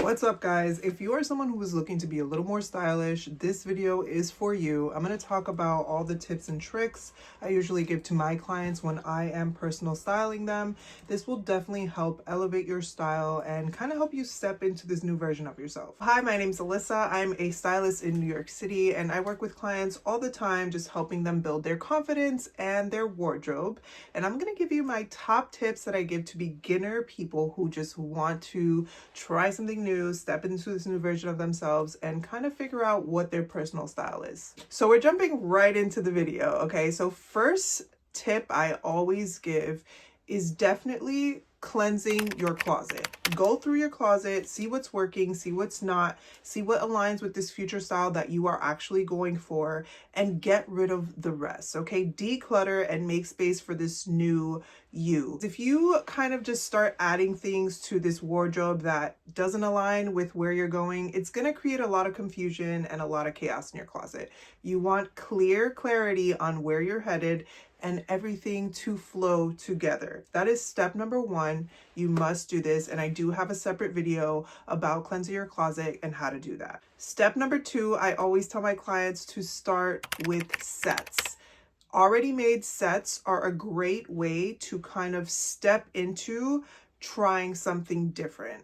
What's up, guys? If you are someone who is looking to be a little more stylish, this video is for you. I'm going to talk about all the tips and tricks I usually give to my clients when I am personal styling them. This will definitely help elevate your style and kind of help you step into this new version of yourself. Hi, my name's Alyssa. I'm a stylist in New York City, and I work with clients all the time, just helping them build their confidence and their wardrobe. And I'm going to give you my top tips that I give to beginner people who just want to try something new, step into this new version of themselves, and kind of figure out what their personal style is. So we're jumping right into the video, okay? So first tip I always give is definitely cleansing your closet. Go through your closet, see what's working, see what's not, see what aligns with this future style that you are actually going for, and get rid of the rest, okay? Declutter and make space for this new you. If you kind of just start adding things to this wardrobe that doesn't align with where you're going, it's going to create a lot of confusion and a lot of chaos in your closet. You want clarity on where you're headed and everything to flow together. That is step number one. You must do this, and I do have a separate video about cleansing your closet and how to do that. Step number two, I always tell my clients to start with sets. Already made sets are a great way to kind of step into trying something different.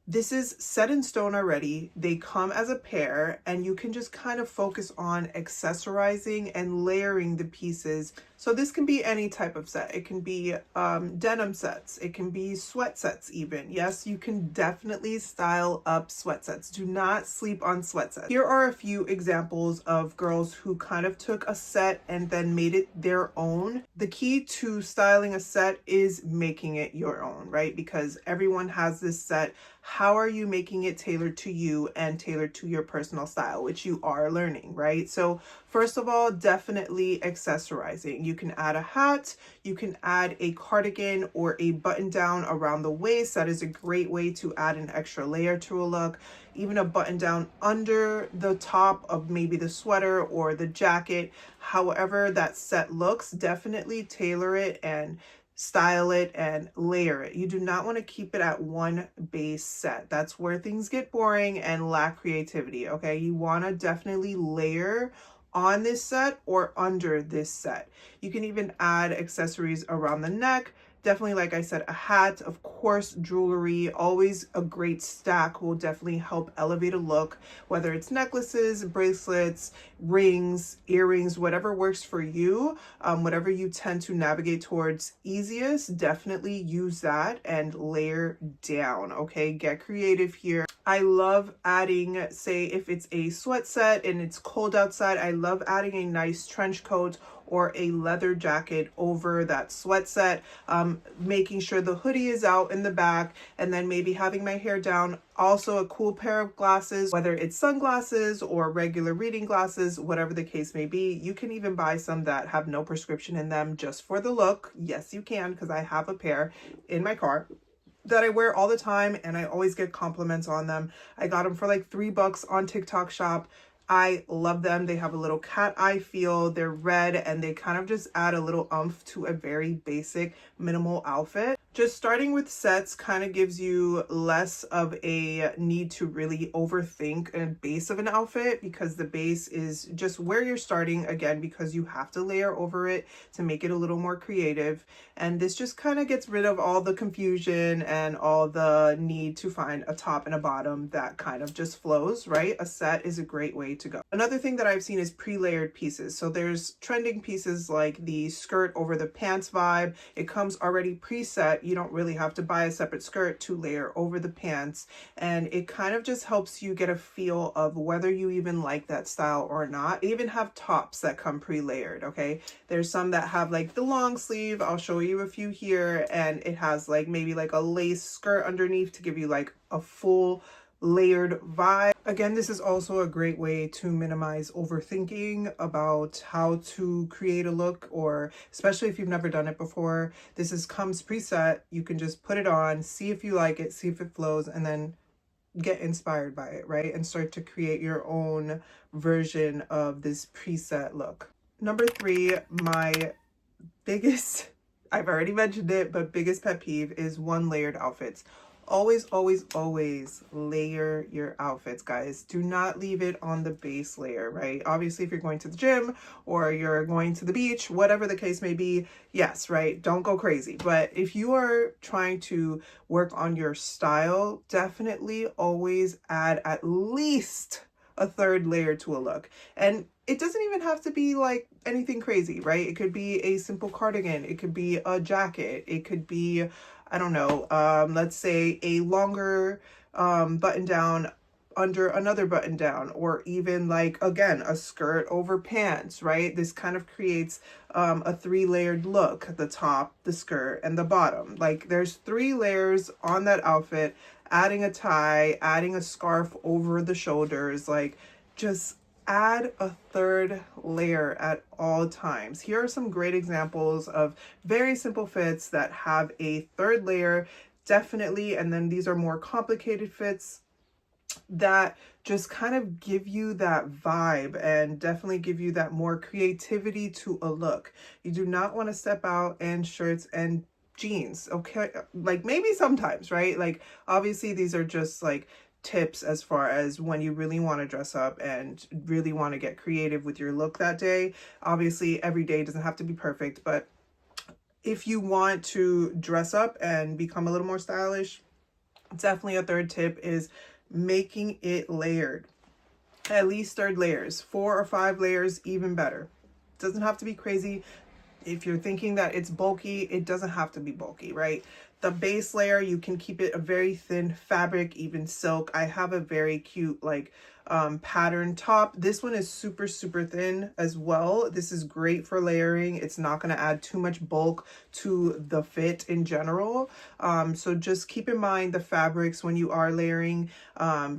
This is set in stone already. They come as a pair, and you can just kind of focus on accessorizing and layering the pieces. So this can be any type of set. It can be denim sets. It can be sweat sets even. Yes, you can definitely style up sweat sets. Do not sleep on sweat sets. Here are a few examples of girls who kind of took a set and then made it their own. The key to styling a set is making it your own, right? Because everyone has this set. How are you making it tailored to you and tailored to your personal style, which you are learning, right? So first of all, definitely accessorizing. You can add a hat, you can add a cardigan or a button down around the waist. That is a great way to add an extra layer to a look. Even a button down under the top of maybe the sweater or the jacket. However that set looks, definitely tailor it and style it and layer it. You do not want to keep it at one base set. That's where things get boring and lack creativity, okay? You want to definitely layer on this set or under this set. You can even add accessories around the neck. Definitely, like I said, a hat, of course, jewelry, always a great stack will definitely help elevate a look, whether it's necklaces, bracelets, rings, earrings, whatever works for you, whatever you tend to navigate towards easiest, definitely use that and layer down, okay? Get creative here. I love adding, say, if it's a sweat set and it's cold outside, I love adding a nice trench coat or a leather jacket over that sweat set, making sure the hoodie is out in the back, and then maybe having my hair down. Also a cool pair of glasses, whether it's sunglasses or regular reading glasses, whatever the case may be. You can even buy some that have no prescription in them just for the look. Yes, you can, because I have a pair in my car that I wear all the time and I always get compliments on them. I got them for like $3 on TikTok Shop. I love them. They have a little cat eye feel. They're red and they kind of just add a little oomph to a very basic minimal outfit. Just starting with sets kind of gives you less of a need to really overthink a base of an outfit, because the base is just where you're starting, again, because you have to layer over it to make it a little more creative. And this just kind of gets rid of all the confusion and all the need to find a top and a bottom that kind of just flows, right? A set is a great way to go. Another thing that I've seen is pre-layered pieces. So there's trending pieces like the skirt over the pants vibe. It comes already preset. You don't really have to buy a separate skirt to layer over the pants, and it kind of just helps you get a feel of whether you even like that style or not. They even have tops that come pre-layered, okay? There's some that have like the long sleeve. I'll show you a few here, and it has like maybe like a lace skirt underneath to give you like a full layered vibe. Again, this is also a great way to minimize overthinking about how to create a look, or especially if you've never done it before. Comes preset. You can just put it on, see if you like it, see if it flows, and then get inspired by it, right? And start to create your own version of this preset look. Number three, my biggest, I've already mentioned it, but biggest pet peeve is one layered outfits. Always, always, always layer your outfits, guys. Do not leave it on the base layer, right? Obviously, if you're going to the gym or you're going to the beach, whatever the case may be, yes, right? Don't go crazy. But if you are trying to work on your style, definitely always add at least a third layer to a look. And it doesn't even have to be like anything crazy, right? It could be a simple cardigan. It could be a jacket. It could be, I don't know, let's say a longer button down under another button down, or even like, again, a skirt over pants, right? This kind of creates a three-layered look: the top, the skirt, and the bottom. Like there's 3 layers on that outfit. Adding a tie, adding a scarf over the shoulders, like just add a third layer at all times. Here are some great examples of very simple fits that have a third layer, definitely. And then these are more complicated fits that just kind of give you that vibe and definitely give you that more creativity to a look. You do not want to step out in shirts and jeans, okay? Like maybe sometimes, right? Like obviously these are just like tips as far as when you really want to dress up and really want to get creative with your look that day. Obviously every day doesn't have to be perfect, but if you want to dress up and become a little more stylish, definitely a third tip is making it layered. At least third layers, 4 or 5 layers, even better. Doesn't have to be crazy. If you're thinking that it's bulky, it doesn't have to be bulky, right? The base layer, you can keep it a very thin fabric, even silk. I have a very cute like pattern top. This one is super, super thin as well. This is great for layering. It's not going to add too much bulk to the fit in general. So just keep in mind the fabrics when you are layering.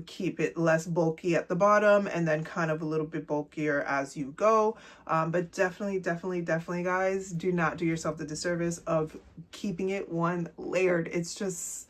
Keep it less bulky at the bottom and then kind of a little bit bulkier as you go. But definitely, definitely, definitely, guys, do not do yourself the disservice of keeping it one layered. It's just,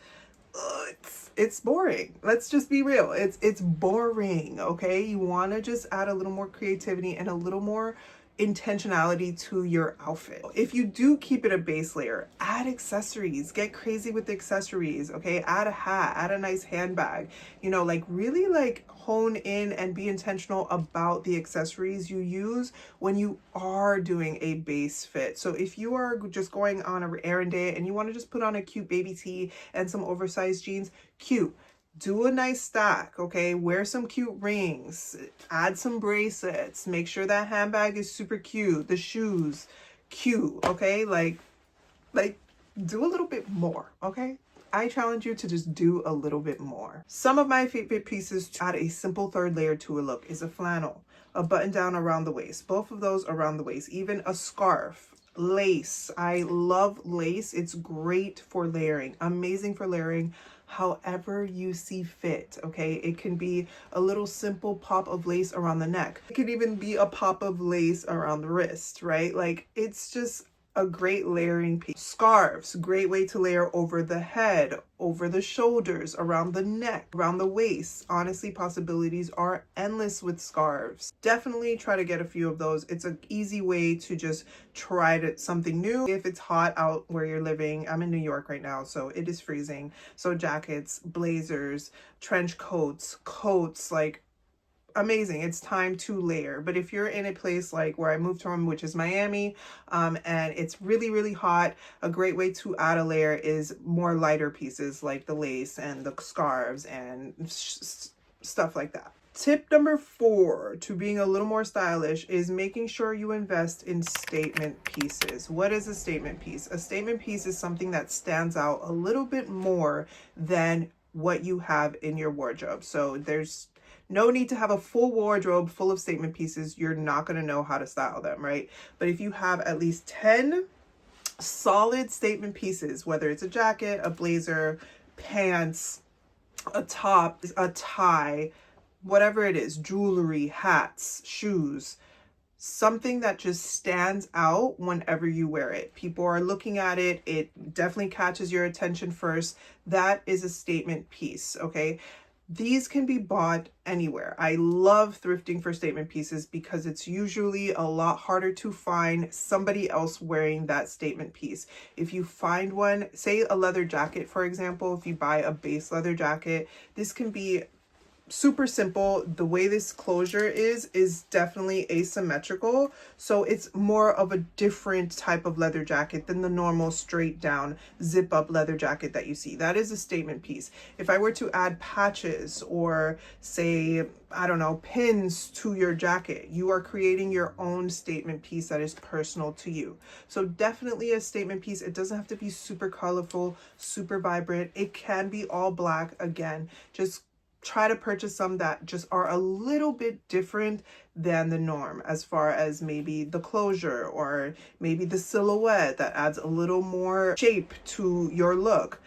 it's boring. Let's just be real. It's boring, okay? You want to just add a little more creativity and a little more intentionality to your outfit. If you do keep it a base layer, add accessories. Get crazy with the accessories, okay? Add a hat, add a nice handbag. You know, like really like hone in and be intentional about the accessories you use when you are doing a base fit. So if you are just going on an errand day and you want to just put on a cute baby tee and some oversized jeans, cute. Do a nice stack, okay? Wear some cute rings, add some bracelets, make sure that handbag is super cute, the shoes, cute, okay? Like do a little bit more, okay? I challenge you to just do a little bit more. Some of my favorite pieces to add a simple third layer to a look is a flannel, a button down around the waist, both of those around the waist, even a scarf, lace. I love lace. It's great for layering, amazing for layering. However you see fit, okay? It can be a little simple pop of lace around the neck. It could even be a pop of lace around the wrist, right? Like it's just a great layering piece. Scarves, great way to layer over the head, over the shoulders, around the neck, around the waist. Honestly, possibilities are endless with scarves. Definitely try to get a few of those. It's an easy way to just try something new. If it's hot out where you're living, I'm in New York right now, so it is freezing. So jackets, blazers, trench coats, like amazing. It's time to layer. But if you're in a place like where I moved from, which is Miami, and it's really, really hot, a great way to add a layer is more lighter pieces like the lace and the scarves and stuff like that. Tip number 4 to being a little more stylish is making sure you invest in statement pieces. What is a statement piece? A statement piece is something that stands out a little bit more than what you have in your wardrobe. So there's no need to have a full wardrobe full of statement pieces. You're not going to know how to style them, right? But if you have at least 10 solid statement pieces, whether it's a jacket, a blazer, pants, a top, a tie, whatever it is, jewelry, hats, shoes, something that just stands out whenever you wear it. People are looking at it. It definitely catches your attention first. That is a statement piece, okay? These can be bought anywhere. I love thrifting for statement pieces because it's usually a lot harder to find somebody else wearing that statement piece. If you find one, say a leather jacket, for example, if you buy a base leather jacket, this can be super simple. The way this closure is definitely asymmetrical, so it's more of a different type of leather jacket than the normal straight down zip up leather jacket that you see. That is a statement piece. If I were to add patches or say, I don't know, pins to your jacket, you are creating your own statement piece that is personal to you. So definitely a statement piece. It doesn't have to be super colorful, super vibrant. It can be all black. Again, just try to purchase some that just are a little bit different than the norm, as far as maybe the closure or maybe the silhouette that adds a little more shape to your look.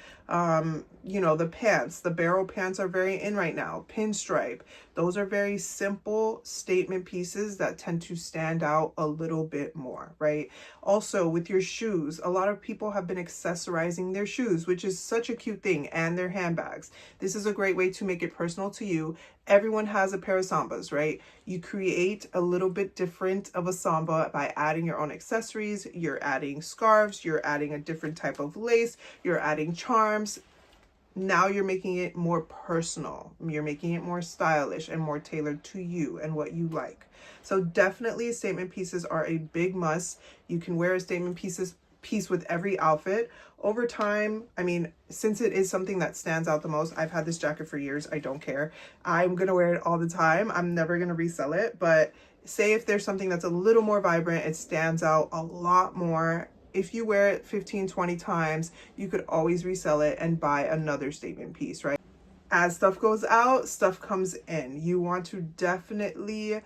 You know, the pants, the barrel pants are very in right now. Pinstripe, those are very simple statement pieces that tend to stand out a little bit more, right? Also with your shoes, a lot of people have been accessorizing their shoes, which is such a cute thing, and their handbags. This is a great way to make it personal to you. Everyone has a pair of Sambas, right? You create a little bit different of a Samba by adding your own accessories. You're adding scarves, you're adding a different type of lace, you're adding charms. Now you're making it more personal. You're making it more stylish and more tailored to you and what you like. So definitely statement pieces are a big must. You can wear a statement piece with every outfit. Over time, I mean, since it is something that stands out the most, I've had this jacket for years. I don't care. I'm gonna wear it all the time. I'm never gonna resell it. But say if there's something that's a little more vibrant, it stands out a lot more. If you wear it 15, 20 times, you could always resell it and buy another statement piece, right? As stuff goes out, stuff comes in. You want to definitely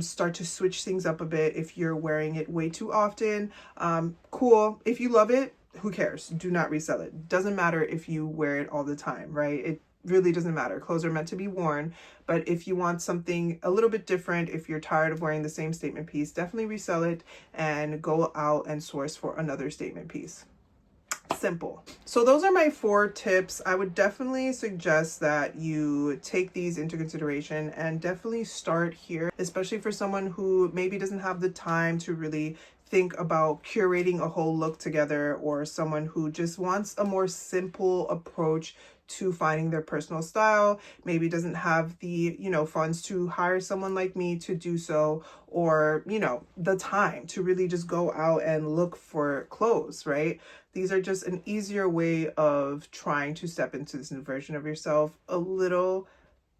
start to switch things up a bit. If you're wearing it way too often, cool. If you love it, who cares? Do not resell it. Doesn't matter if you wear it all the time, right? It really doesn't matter. Clothes are meant to be worn. But if you want something a little bit different, if you're tired of wearing the same statement piece, definitely resell it and go out and source for another statement piece. Simple. So those are my 4 tips. I would definitely suggest that you take these into consideration and definitely start here, especially for someone who maybe doesn't have the time to really think about curating a whole look together, or someone who just wants a more simple approach to finding their personal style, maybe doesn't have the, you know, funds to hire someone like me to do so, or, you know, the time to really just go out and look for clothes, right? These are just an easier way of trying to step into this new version of yourself a little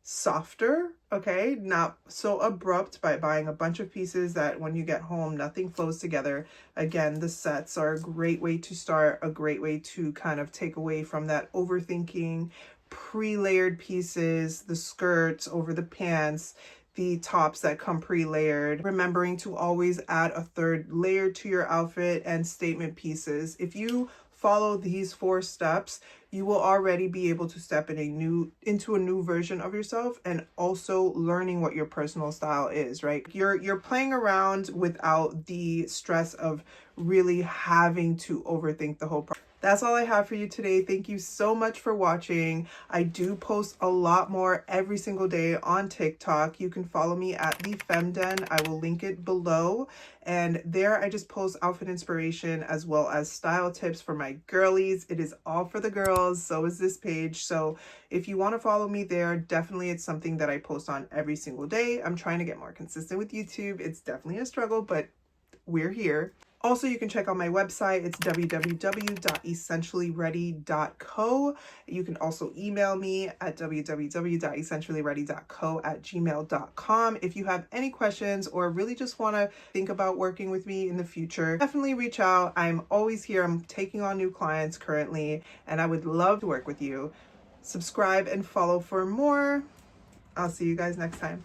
softer, okay? Not so abrupt by buying a bunch of pieces that when you get home, nothing flows together. Again, the sets are a great way to start, a great way to kind of take away from that overthinking. Pre-layered pieces, the skirts over the pants, the tops that come pre-layered, remembering to always add a 3rd layer to your outfit, and statement pieces. If you follow these 4 steps, you will already be able to step into a new version of yourself, and also learning what your personal style is, right? You're playing around without the stress of really having to overthink the whole process. That's all I have for you today. Thank you so much for watching. I do post a lot more every single day on TikTok. You can follow me at the Fem Den. I will link it below. And there I just post outfit inspiration as well as style tips for my girlies. It is all for the girls. So is this page. So if you want to follow me there, definitely it's something that I post on every single day. I'm trying to get more consistent with YouTube. It's definitely a struggle, but we're here. Also, you can check out my website. It's www.essentiallyready.co. You can also email me at www.essentiallyready.co@gmail.com. If you have any questions or really just want to think about working with me in the future, definitely reach out. I'm always here. I'm taking on new clients currently, and I would love to work with you. Subscribe and follow for more. I'll see you guys next time.